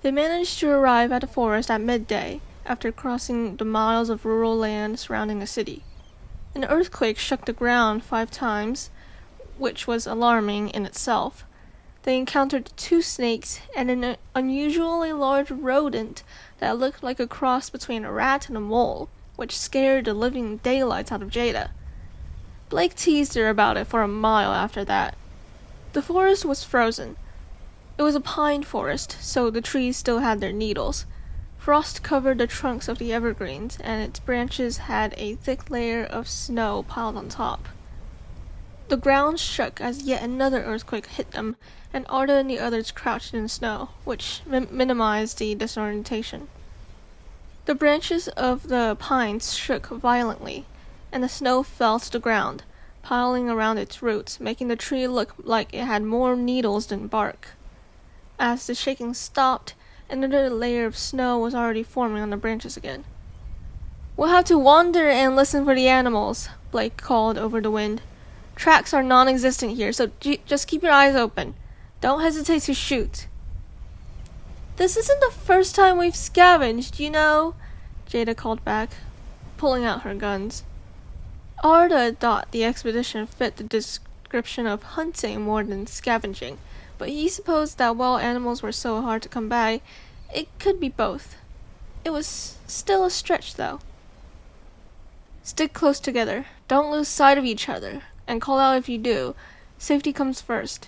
They managed to arrive at the forest at midday, after crossing the miles of rural land surrounding the city. An earthquake shook the ground 5 times, which was alarming in itself. They encountered 2 snakes and an unusually large rodent that looked like a cross between a rat and a mole, which scared the living daylights out of Jada. Blake teased her about it for a mile after that. The forest was frozen. It was a pine forest, so the trees still had their needles. Frost covered the trunks of the evergreens, and its branches had a thick layer of snow piled on top. The ground shook as yet another earthquake hit them, and Arda and the others crouched in the snow, which minimized the disorientation. The branches of the pines shook violently, and the snow fell to the ground, piling around its roots, making the tree look like it had more needles than bark. As the shaking stopped, another layer of snow was already forming on the branches again. "We'll have to wander and listen for the animals," Blake called over the wind. "Tracks are non-existent here, so just keep your eyes open. Don't hesitate to shoot." "This isn't the first time we've scavenged, you know," Jada called back, pulling out her guns. Arda thought the expedition fit the description of hunting more than scavenging, but he supposed that while animals were so hard to come by, it could be both. It was still a stretch, though. "Stick close together. Don't lose sight of each other, and call out if you do. Safety comes first."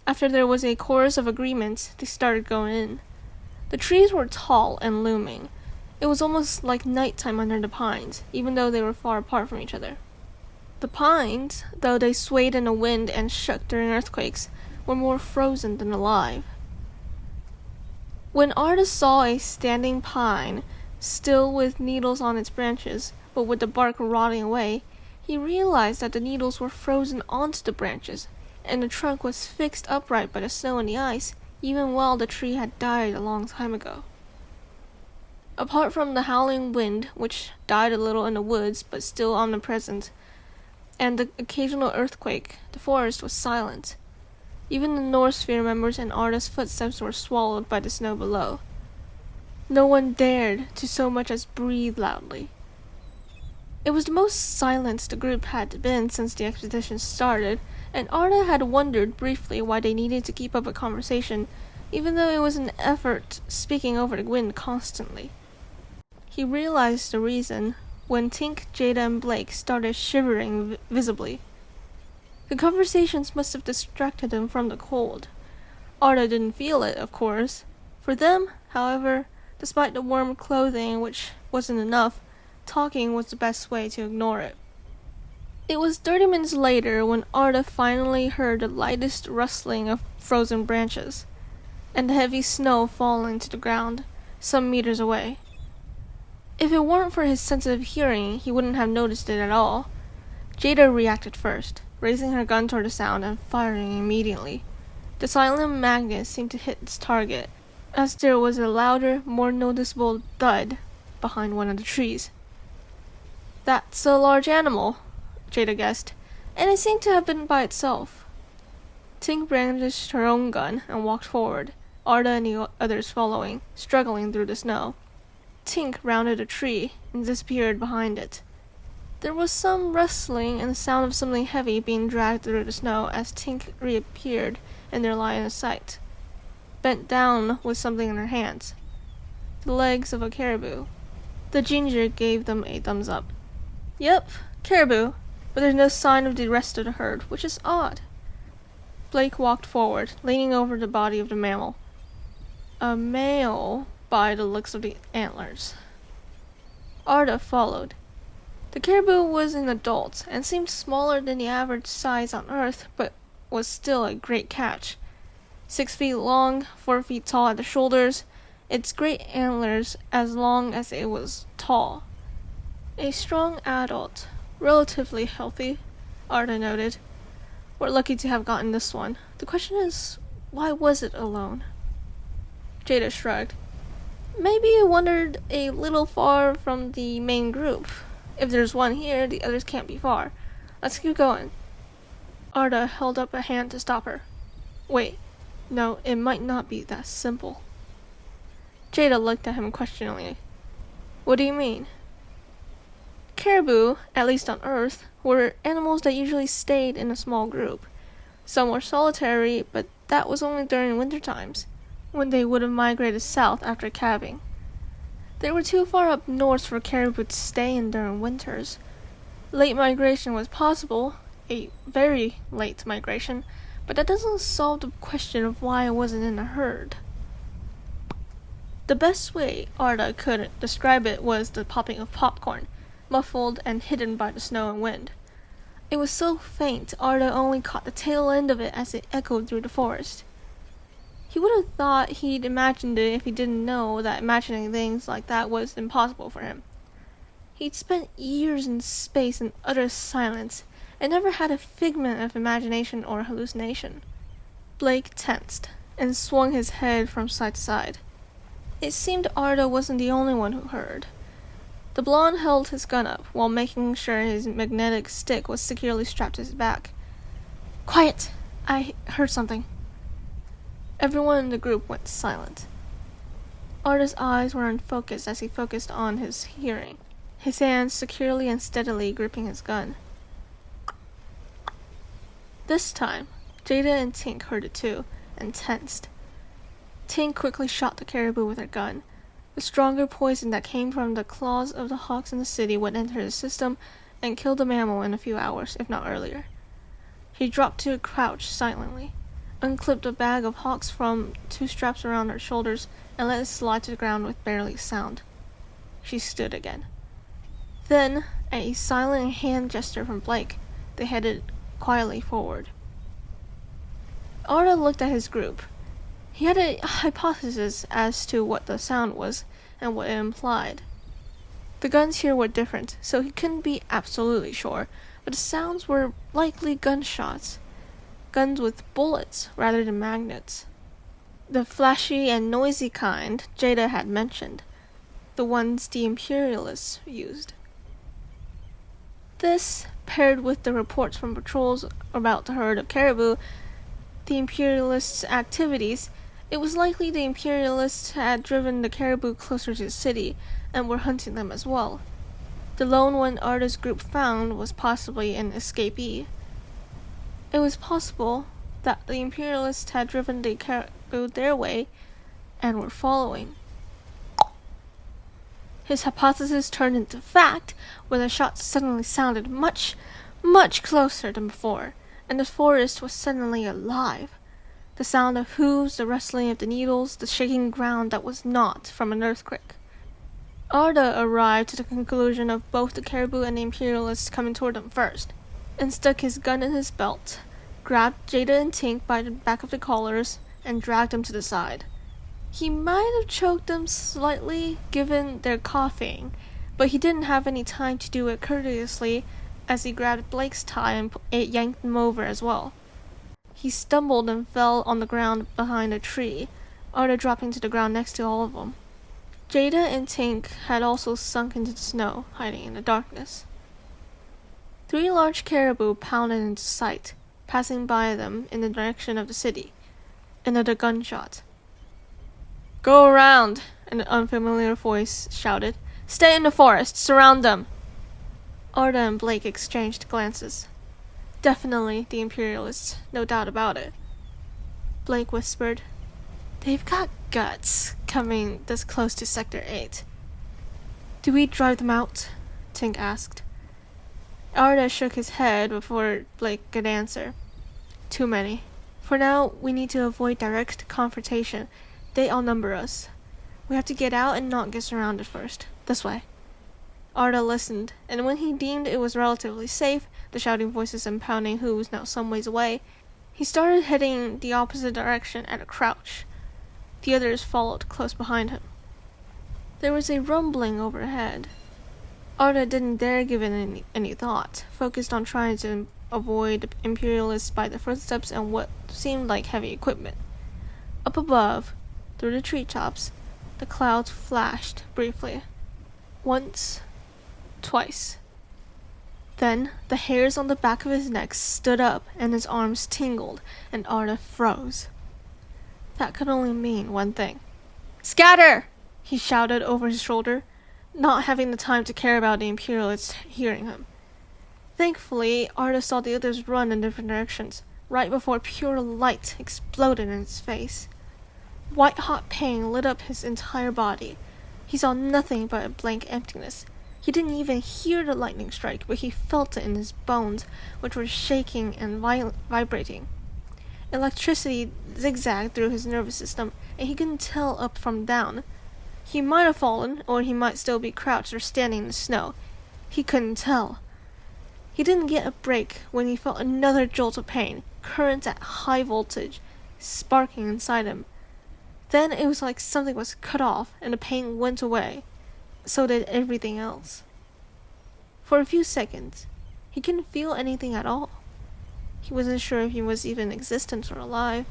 After there was a chorus of agreements, they started going in. The trees were tall and looming. It was almost like nighttime under the pines, even though they were far apart from each other. The pines, though they swayed in the wind and shook during earthquakes, were more frozen than alive. When Arda saw a standing pine, still with needles on its branches, but with the bark rotting away, he realized that the needles were frozen onto the branches, and the trunk was fixed upright by the snow and the ice, even while the tree had died a long time ago. Apart from the howling wind, which died a little in the woods but still omnipresent, and the occasional earthquake, the forest was silent. Even the North Sphere members and Arda's footsteps were swallowed by the snow below. No one dared to so much as breathe loudly. It was the most silent the group had been since the expedition started, and Arda had wondered briefly why they needed to keep up a conversation, even though it was an effort speaking over the wind constantly. He realized the reason when Tink, Jada, and Blake started shivering visibly. The conversations must have distracted them from the cold. Arda didn't feel it, of course. For them, however, despite the warm clothing, which wasn't enough, talking was the best way to ignore it. It was 30 minutes later when Arda finally heard the lightest rustling of frozen branches, and the heavy snow falling to the ground, some meters away. If it weren't for his sensitive hearing, he wouldn't have noticed it at all. Jada reacted first, raising her gun toward the sound and firing immediately. The silent magnet seemed to hit its target, as there was a louder, more noticeable thud behind one of the trees. "That's a large animal," Jada guessed, "and it seemed to have been by itself." Tink brandished her own gun and walked forward, Arda and the others following, struggling through the snow. Tink rounded a tree and disappeared behind it. There was some rustling and the sound of something heavy being dragged through the snow as Tink reappeared in their line of sight, bent down with something in her hands. The legs of a caribou. The ginger gave them a thumbs up. "Yep, caribou, but there's no sign of the rest of the herd, which is odd." Blake walked forward, leaning over the body of the mammal. A male, by the looks of the antlers. Arda followed. The caribou was an adult, and seemed smaller than the average size on Earth, but was still a great catch. 6 feet long, 4 feet tall at the shoulders, its great antlers as long as it was tall. A strong adult, relatively healthy, Arda noted. "We're lucky to have gotten this one. The question is, why was it alone?" Jada shrugged. "Maybe it wandered a little far from the main group. If there's one here, the others can't be far. Let's keep going." Arda held up a hand to stop her. "Wait. No, it might not be that simple." Jada looked at him questioningly. What do you mean? Caribou, at least on Earth, were animals that usually stayed in a small group. Some were solitary, but that was only during winter times, when they would have migrated south after calving. They were too far up north for caribou to stay in during winters. Late migration was possible, a very late migration, but that doesn't solve the question of why it wasn't in a herd. The best way Arda could describe it was the popping of popcorn, muffled and hidden by the snow and wind. It was so faint Arda only caught the tail end of it as it echoed through the forest. He would have thought he'd imagined it if he didn't know that imagining things like that was impossible for him. He'd spent years in space in utter silence and never had a figment of imagination or hallucination. Blake tensed and swung his head from side to side. It seemed Arda wasn't the only one who heard. The blonde held his gun up while making sure his magnetic stick was securely strapped to his back. Quiet! I heard something. Everyone in the group went silent. Arda's eyes were unfocused as he focused on his hearing, his hands securely and steadily gripping his gun. This time, Jada and Tink heard it too, and tensed. Tink quickly shot the caribou with her gun. The stronger poison that came from the claws of the hawks in the city would enter his system and kill the mammal in a few hours, if not earlier. He dropped to a crouch silently, unclipped a bag of hawks from 2 straps around her shoulders, and let it slide to the ground with barely a sound. She stood again. Then, at a silent hand gesture from Blake, they headed quietly forward. Arda looked at his group. He had a hypothesis as to what the sound was and what it implied. The guns here were different, so he couldn't be absolutely sure, but the sounds were likely gunshots. Guns with bullets rather than magnets. The flashy and noisy kind Jada had mentioned. The ones the Imperialists used. This, paired with the reports from patrols about the herd of caribou, the Imperialists' activities, it was likely the Imperialists had driven the caribou closer to the city and were hunting them as well. The lone one Arda's group found was possibly an escapee. It was possible that the Imperialists had driven the caribou their way and were following. His hypothesis turned into fact when the shots suddenly sounded much, much closer than before, and the forest was suddenly alive. The sound of hooves, the rustling of the needles, the shaking ground that was not from an earthquake. Arda arrived to the conclusion of both the caribou and the Imperialists coming toward them first, and stuck his gun in his belt, grabbed Jada and Tink by the back of the collars, and dragged them to the side. He might have choked them slightly given their coughing, but he didn't have any time to do it courteously as he grabbed Blake's tie and yanked him over as well. He stumbled and fell on the ground behind a tree, Arda dropping to the ground next to all of them. Jada and Tink had also sunk into the snow, hiding in the darkness. 3 large caribou pounded into sight, passing by them in the direction of the city. Another gunshot. Go around, an unfamiliar voice shouted. Stay in the forest, surround them. Arda and Blake exchanged glances. Definitely the Imperialists, no doubt about it. Blake whispered, They've got guts, coming this close to Sector 8. Do we drive them out? Tink asked. Arda shook his head before Blake could answer. Too many. For now, we need to avoid direct confrontation. They outnumber us. We have to get out and not get surrounded first. This way. Arda listened, and when he deemed it was relatively safe, the shouting voices and pounding hooves now some ways away, he started heading the opposite direction at a crouch. The others followed close behind him. There was a rumbling overhead. Arda didn't dare give it any thought, focused on trying to avoid the Imperialists by the footsteps and what seemed like heavy equipment. Up above, through the treetops, the clouds flashed briefly. Once, twice. Then the hairs on the back of his neck stood up and his arms tingled, and Arda froze. That could only mean one thing. Scatter! he shouted over his shoulder, not having the time to care about the Imperialists hearing him. Thankfully, Arda saw the others run in different directions, right before pure light exploded in his face. White-hot pain lit up his entire body. He saw nothing but a blank emptiness. He didn't even hear the lightning strike, but he felt it in his bones, which were shaking and vibrating. Electricity zigzagged through his nervous system, and he couldn't tell up from down. He might have fallen, or he might still be crouched or standing in the snow. He couldn't tell. He didn't get a break when he felt another jolt of pain, currents at high voltage, sparking inside him. Then it was like something was cut off, and the pain went away. So did everything else. For a few seconds, he couldn't feel anything at all. He wasn't sure if he was even existent or alive.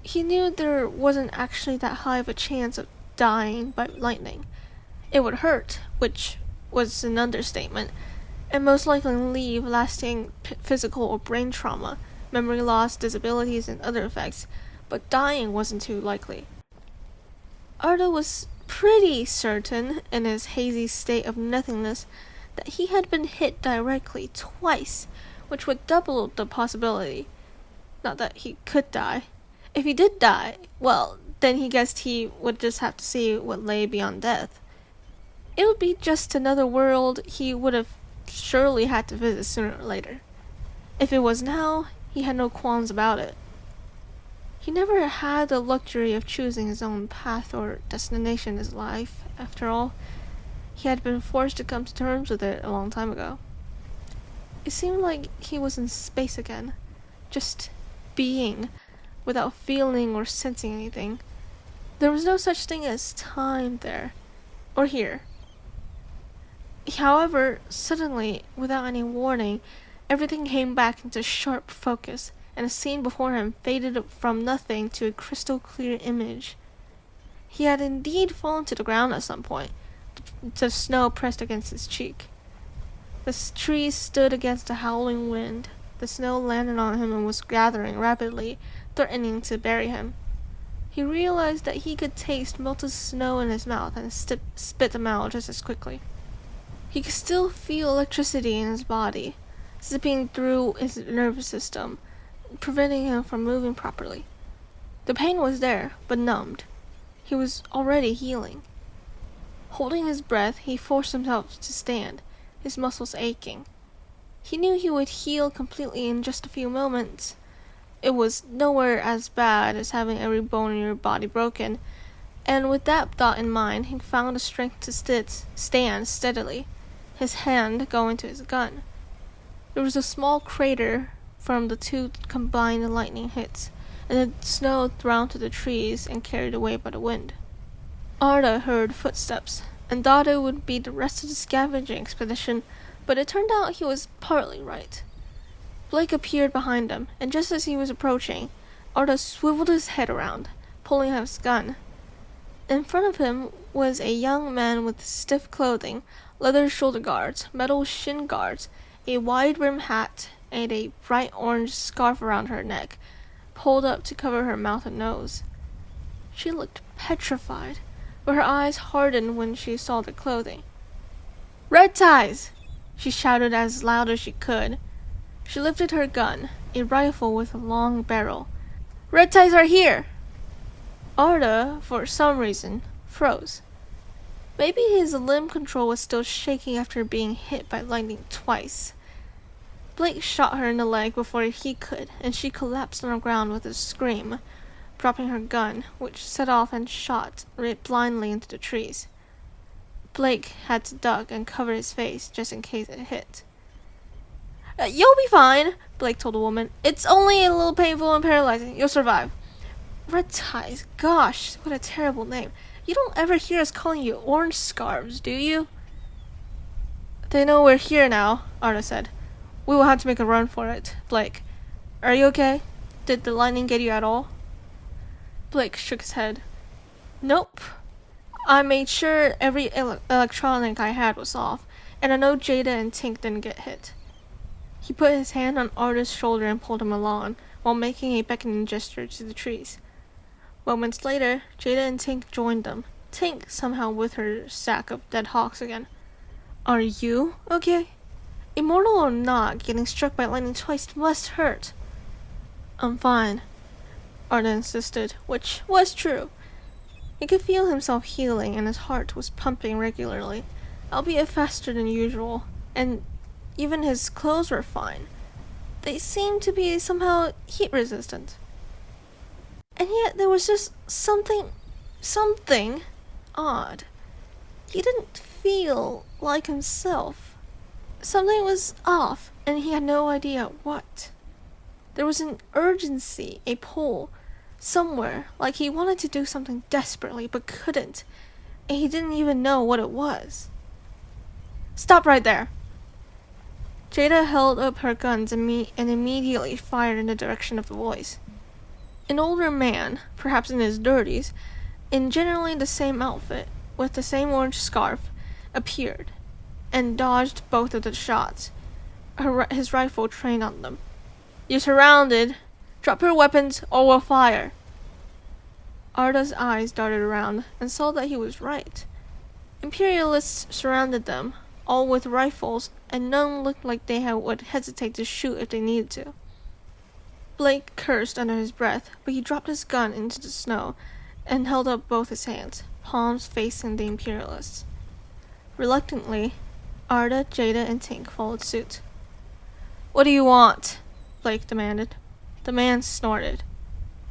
He knew there wasn't actually that high of a chance of dying by lightning. It would hurt, which was an understatement, and most likely leave lasting physical or brain trauma, memory loss, disabilities, and other effects, but dying wasn't too likely. Arda was pretty certain, in his hazy state of nothingness, that he had been hit directly twice, which would double the possibility. Not that he could die. If he did die, well, then he guessed he would just have to see what lay beyond death. It would be just another world he would have surely had to visit sooner or later. If it was now, he had no qualms about it. He never had the luxury of choosing his own path or destination in his life, after all. He had been forced to come to terms with it a long time ago. It seemed like he was in space again, just being, without feeling or sensing anything. There was no such thing as time there, or here. However, suddenly, without any warning, everything came back into sharp focus, and the scene before him faded from nothing to a crystal-clear image. He had indeed fallen to the ground at some point, the snow pressed against his cheek. The trees stood against the howling wind. The snow landed on him and was gathering rapidly, threatening to bury him. He realized that he could taste melted snow in his mouth and spit them out just as quickly. He could still feel electricity in his body, zipping through his nervous system, preventing him from moving properly. The pain was there, but numbed. He was already healing. Holding his breath, he forced himself to stand, his muscles aching. He knew he would heal completely in just a few moments. It was nowhere as bad as having every bone in your body broken, and with that thought in mind, he found the strength to stand steadily, his hand going to his gun. There was a small crater from the two combined lightning hits, and the snow thrown to the trees and carried away by the wind. Arda heard footsteps, and thought it would be the rest of the scavenging expedition, but it turned out he was partly right. Blake appeared behind him, and just as he was approaching, Arda swiveled his head around, pulling out his gun. In front of him was a young man with stiff clothing, leather shoulder guards, metal shin guards, a wide-brimmed hat, and a bright orange scarf around her neck, pulled up to cover her mouth and nose. She looked petrified, but her eyes hardened when she saw the clothing. "Red ties!" she shouted as loud as she could. She lifted her gun, a rifle with a long barrel. "Red ties are here!" Arda, for some reason, froze. Maybe his limb control was still shaking after being hit by lightning twice. Blake shot her in the leg before he could, and she collapsed on the ground with a scream, dropping her gun, which set off and shot blindly into the trees. Blake had to duck and cover his face just in case it hit. "You'll be fine," Blake told the woman. "It's only a little painful and paralyzing. You'll survive." Red ties, gosh, what a terrible name. You don't ever hear us calling you orange scarves, do you? "They know we're here now," Arda said. "We will have to make a run for it. Blake, are you okay? Did the lightning get you at all?" Blake shook his head. "Nope. I made sure every electronic I had was off, and I know Jada and Tink didn't get hit." He put his hand on Arda's shoulder and pulled him along, while making a beckoning gesture to the trees. Moments later, Jada and Tink joined them, Tink somehow with her sack of dead hawks again. Are you okay? Immortal or not, getting struck by lightning twice must hurt. I'm fine, Arda insisted, which was true. He could feel himself healing and his heart was pumping regularly, albeit faster than usual, and even his clothes were fine. They seemed to be somehow heat resistant. And yet there was just something odd. He didn't feel like himself. Something was off, and he had no idea what. There was an urgency, a pull, somewhere, like he wanted to do something desperately but couldn't, and he didn't even know what it was. Stop right there! Jada held up her guns and immediately fired in the direction of the voice. An older man, perhaps in his 30s, in generally the same outfit, with the same orange scarf, appeared, and dodged both of the shots, his rifle trained on them. You're surrounded. Drop your weapons or we'll fire. Arda's eyes darted around and saw that he was right. Imperialists surrounded them, all with rifles, and none looked like they would hesitate to shoot if they needed to. Blake cursed under his breath, but he dropped his gun into the snow and held up both his hands, palms facing the Imperialists. Reluctantly, Arda, Jada, and Tink followed suit. What do you want? Blake demanded. The man snorted.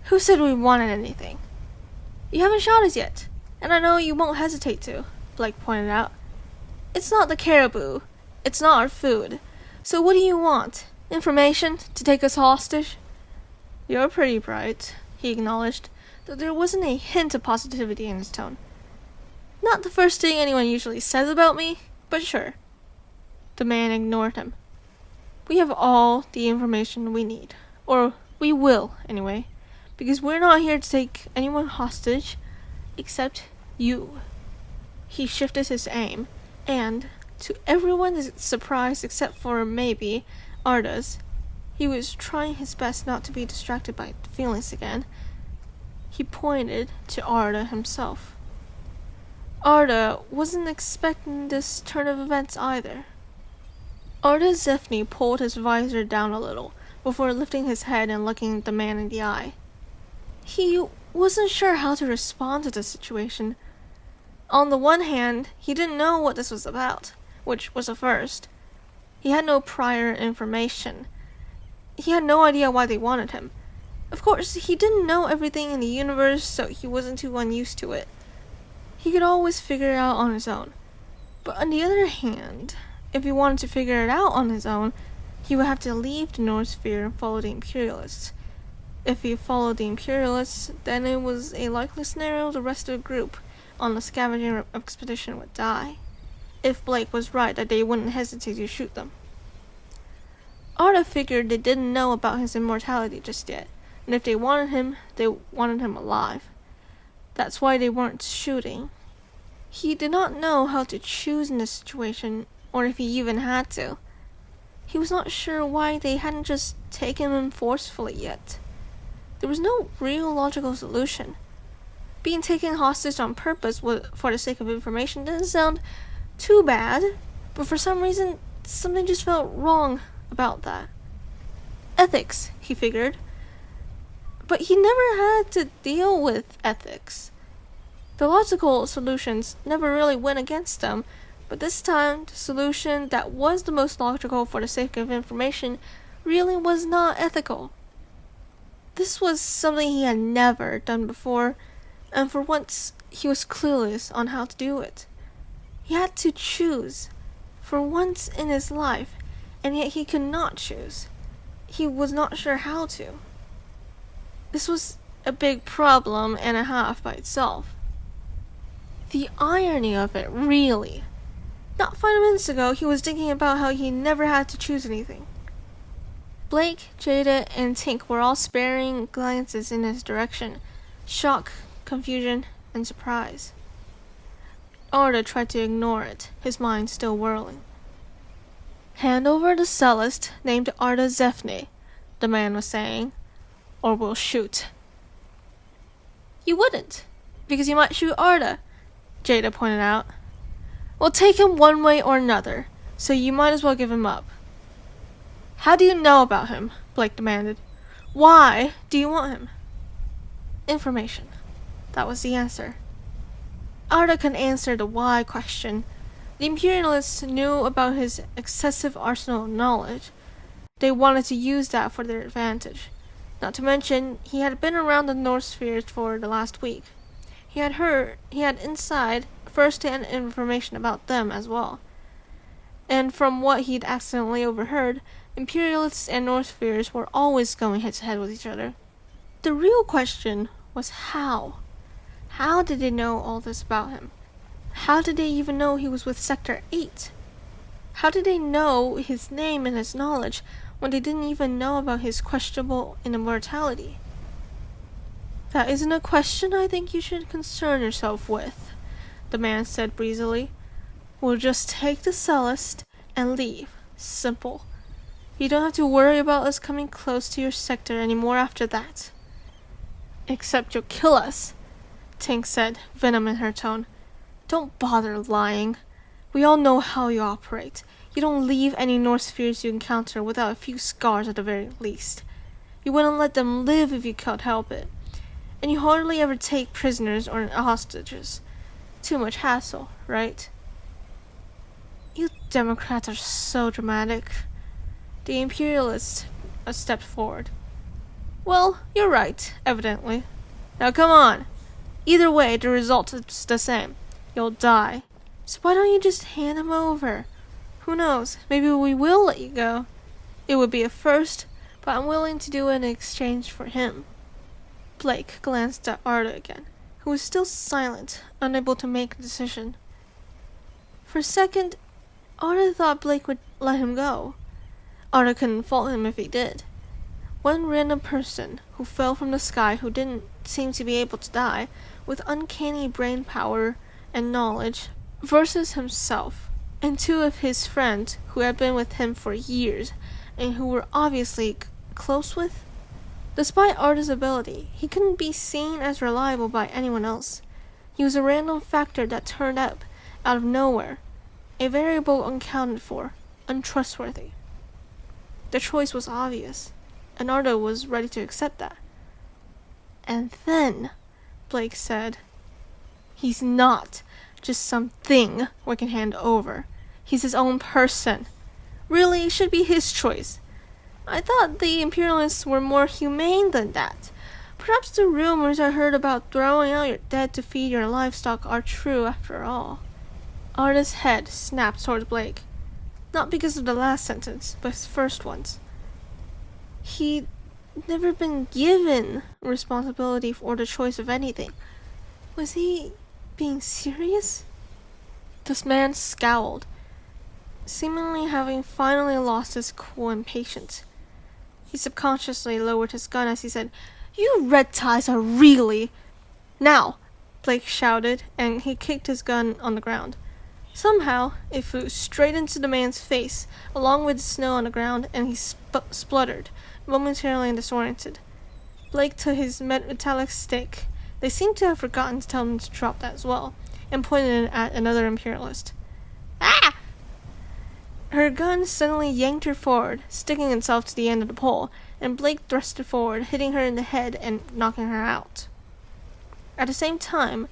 Who said we wanted anything? You haven't shot us yet, and I know you won't hesitate to, Blake pointed out. It's not the caribou. It's not our food. So what do you want? Information? To take us hostage? You're pretty bright, he acknowledged, though there wasn't a hint of positivity in his tone. Not the first thing anyone usually says about me, but sure. The man ignored him. We have all the information we need. Or we will, anyway. Because we're not here to take anyone hostage, except you. He shifted his aim, and, to everyone's surprise except for maybe Arda's, he was trying his best not to be distracted by feelings again. He pointed to Arda himself. Arda wasn't expecting this turn of events either. Ardazephni pulled his visor down a little before lifting his head and looking the man in the eye. He wasn't sure how to respond to the situation. On the one hand, he didn't know what this was about, which was a first. He had no prior information. He had no idea why they wanted him. Of course, he didn't know everything in the universe, so he wasn't too unused to it. He could always figure it out on his own. But on the other hand, if he wanted to figure it out on his own, he would have to leave the North Sphere and follow the Imperialists. If he followed the Imperialists, then it was a likely scenario the rest of the group on the scavenging expedition would die, if Blake was right that they wouldn't hesitate to shoot them. Arda figured they didn't know about his immortality just yet, and if they wanted him alive. That's why they weren't shooting. He did not know how to choose in this situation, or if he even had to. He was not sure why they hadn't just taken him forcefully yet. There was no real logical solution. Being taken hostage on purpose for the sake of information didn't sound too bad, but for some reason, something just felt wrong about that. Ethics, he figured. But he never had to deal with ethics. The logical solutions never really went against him, but this time, the solution that was the most logical for the sake of information really was not ethical. This was something he had never done before, and for once, he was clueless on how to do it. He had to choose, for once in his life, and yet he could not choose. He was not sure how to. This was a big problem and a half by itself. The irony of it, really. Not 5 minutes ago, he was thinking about how he never had to choose anything. Blake, Jada, and Tink were all sparing glances in his direction. Shock, confusion, and surprise. Arda tried to ignore it, his mind still whirling. Hand over the cellist named Ardazephni, the man was saying, or we'll shoot. You wouldn't, because you might shoot Arda, Jada pointed out. We'll take him one way or another, so you might as well give him up. How do you know about him? Blake demanded. Why do you want him? Information. That was the answer. Arda couldn't answer the why question. The Imperialists knew about his excessive arsenal of knowledge. They wanted to use that for their advantage. Not to mention, he had been around the North Spheres for the last week. He had inside first-hand information about them as well. And from what he'd accidentally overheard, Imperialists and North Spheres were always going head-to-head with each other. The real question was how. How did they know all this about him? How did they even know he was with Sector 8? How did they know his name and his knowledge when they didn't even know about his questionable immortality? That isn't a question I think you should concern yourself with, the man said breezily. We'll just take the Celeste and leave. Simple. You don't have to worry about us coming close to your sector anymore after that. Except you'll kill us, Tink said, venom in her tone. Don't bother lying. We all know how you operate. You don't leave any North Spheres you encounter without a few scars at the very least. You wouldn't let them live if you could help it. And you hardly ever take prisoners or hostages. Too much hassle, right? You Democrats are so dramatic. The Imperialist stepped forward. Well, you're right, evidently. Now come on. Either way, the result is the same. You'll die. So why don't you just hand him over? Who knows, maybe we will let you go. It would be a first, but I'm willing to do it in exchange for him. Blake glanced at Arda again, who was still silent, unable to make a decision. For a second, Arda thought Blake would let him go. Arda couldn't fault him if he did. One random person who fell from the sky who didn't seem to be able to die, with uncanny brain power and knowledge, versus himself, and two of his friends who had been with him for years, and who were obviously close with. Despite Arda's ability, he couldn't be seen as reliable by anyone else. He was a random factor that turned up out of nowhere, a variable unaccounted for, untrustworthy. The choice was obvious, and Arda was ready to accept that. And then, Blake said, he's not just something we can hand over. He's his own person. Really, it should be his choice. I thought the Imperialists were more humane than that. Perhaps the rumors I heard about throwing out your dead to feed your livestock are true after all. Arda's head snapped towards Blake. Not because of the last sentence, but his first ones. He'd never been given responsibility or the choice of anything. Was he being serious? This man scowled, seemingly having finally lost his cool and patience. He subconsciously lowered his gun as he said, You red ties are really... Now! Blake shouted, and he kicked his gun on the ground. Somehow, it flew straight into the man's face, along with the snow on the ground, and he spluttered, momentarily disoriented. Blake took his metallic stick. They seemed to have forgotten to tell him to drop that as well, and pointed it at another Imperialist. Ah! Her gun suddenly yanked her forward, sticking itself to the end of the pole, and Blake thrust it forward, hitting her in the head and knocking her out. At the same time,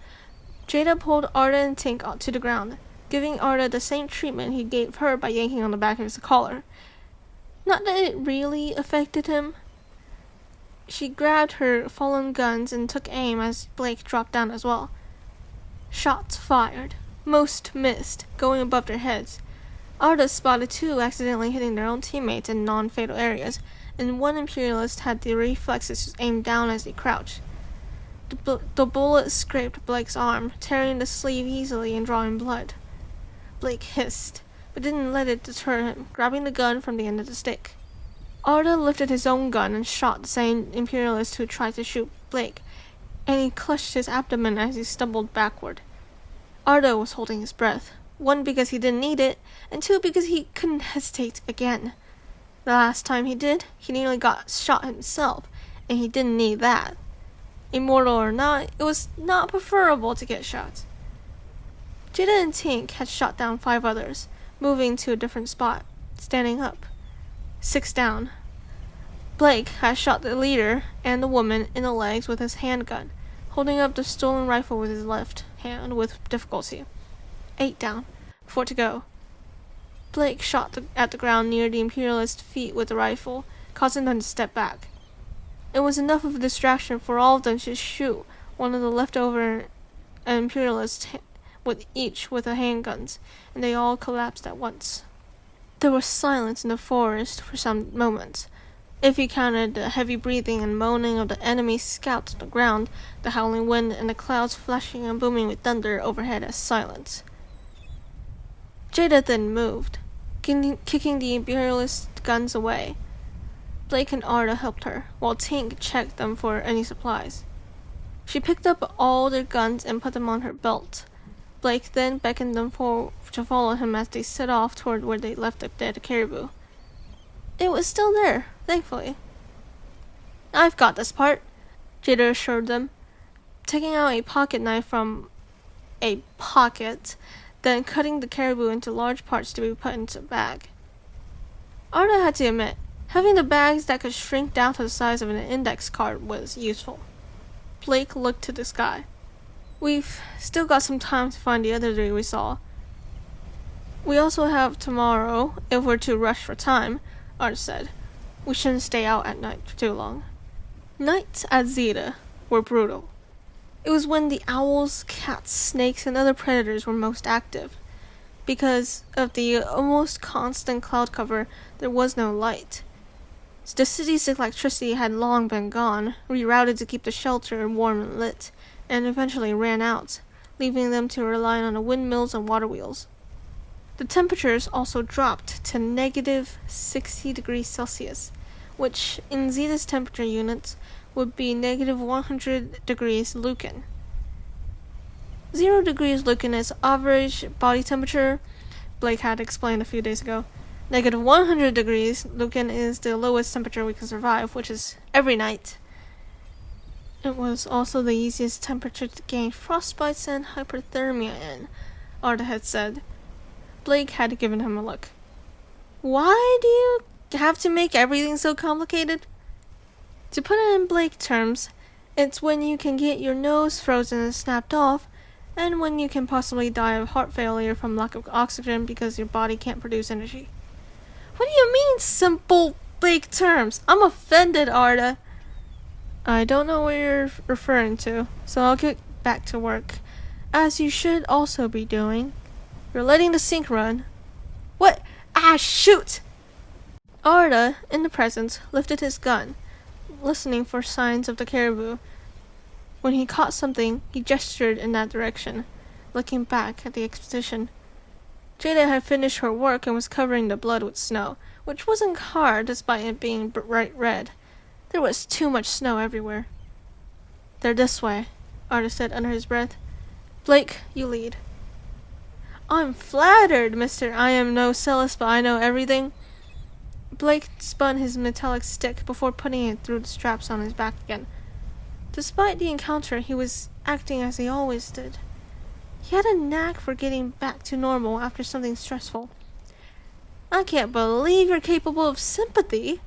Jada pulled Arda and Tink to the ground, giving Arda the same treatment he gave her by yanking on the back of his collar. Not that it really affected him. She grabbed her fallen guns and took aim as Blake dropped down as well. Shots fired. Most missed, going above their heads. Arda spotted two accidentally hitting their own teammates in non-fatal areas, and one Imperialist had the reflexes to aim down as he crouched. The bullet scraped Blake's arm, tearing the sleeve easily and drawing blood. Blake hissed, but didn't let it deter him, grabbing the gun from the end of the stick. Arda lifted his own gun and shot the same Imperialist who tried to shoot Blake, and he clutched his abdomen as he stumbled backward. Arda was holding his breath, one because he didn't need it, and two because he couldn't hesitate again. The last time he did, he nearly got shot himself, and he didn't need that. Immortal or not, it was not preferable to get shot. Jada and Tink had shot down 5 others, moving to a different spot, standing up. 6 down. Blake had shot the leader and the woman in the legs with his handgun, holding up the stolen rifle with his left hand with difficulty. 8 down. 4 to go. Blake shot at the ground near the Imperialist's feet with the rifle, causing them to step back. It was enough of a distraction for all of them to shoot one of the leftover Imperialists with the handguns, and they all collapsed at once. There was silence in the forest for some moments. If you counted the heavy breathing and moaning of the enemy scouts on the ground, the howling wind, and the clouds flashing and booming with thunder overhead as silence. Jada then moved, kicking the Imperialist guns away. Blake and Arda helped her, while Tink checked them for any supplies. She picked up all their guns and put them on her belt. Blake then beckoned them to follow him as they set off toward where they left the dead caribou. It was still there, thankfully. "I've got this part," Jada assured them, taking out a pocket knife from a pocket, then cutting the caribou into large parts to be put into a bag. Arda had to admit, having the bags that could shrink down to the size of an index card was useful. Blake looked to the sky. "We've still got some time to find the other 3 we saw. We also have tomorrow, if we're to rush for time," Arda said. "We shouldn't stay out at night for too long." Nights at Zeta were brutal. It was when the owls, cats, snakes, and other predators were most active. Because of the almost constant cloud cover, there was no light. The city's electricity had long been gone, rerouted to keep the shelter warm and lit, and eventually ran out, leaving them to rely on the windmills and water wheels. The temperatures also dropped to negative 60 degrees Celsius, which in Zeta's temperature units would be negative 100 degrees Lucan. 0 degrees Lucan is average body temperature, Blake had explained a few days ago. Negative 100 degrees Lucan is the lowest temperature we can survive, which is every night. It was also the easiest temperature to gain frostbites and hyperthermia in, Arda had said. Blake had given him a look. "Why do you have to make everything so complicated?" To put it in Blake terms, it's when you can get your nose frozen and snapped off, and when you can possibly die of heart failure from lack of oxygen because your body can't produce energy. "What do you mean, simple Blake terms? I'm offended, Arda." "I don't know what you're referring to, so I'll get back to work. As you should also be doing. You're letting the sink run." "What? Ah, shoot!" Arda, in the present, lifted his gun, listening for signs of the caribou. When he caught something, he gestured in that direction, looking back at the expedition. Jada had finished her work and was covering the blood with snow, which wasn't hard despite it being bright red. There was too much snow everywhere. "They're this way," Arda said under his breath. "Blake, you lead." "I'm flattered, Mr. I am no cellist, but I know everything." Blake spun his metallic stick before putting it through the straps on his back again. Despite the encounter, he was acting as he always did. He had a knack for getting back to normal after something stressful. "I can't believe you're capable of sympathy."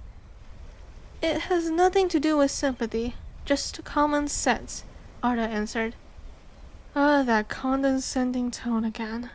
"It has nothing to do with sympathy, just common sense," Arda answered. That condescending tone again.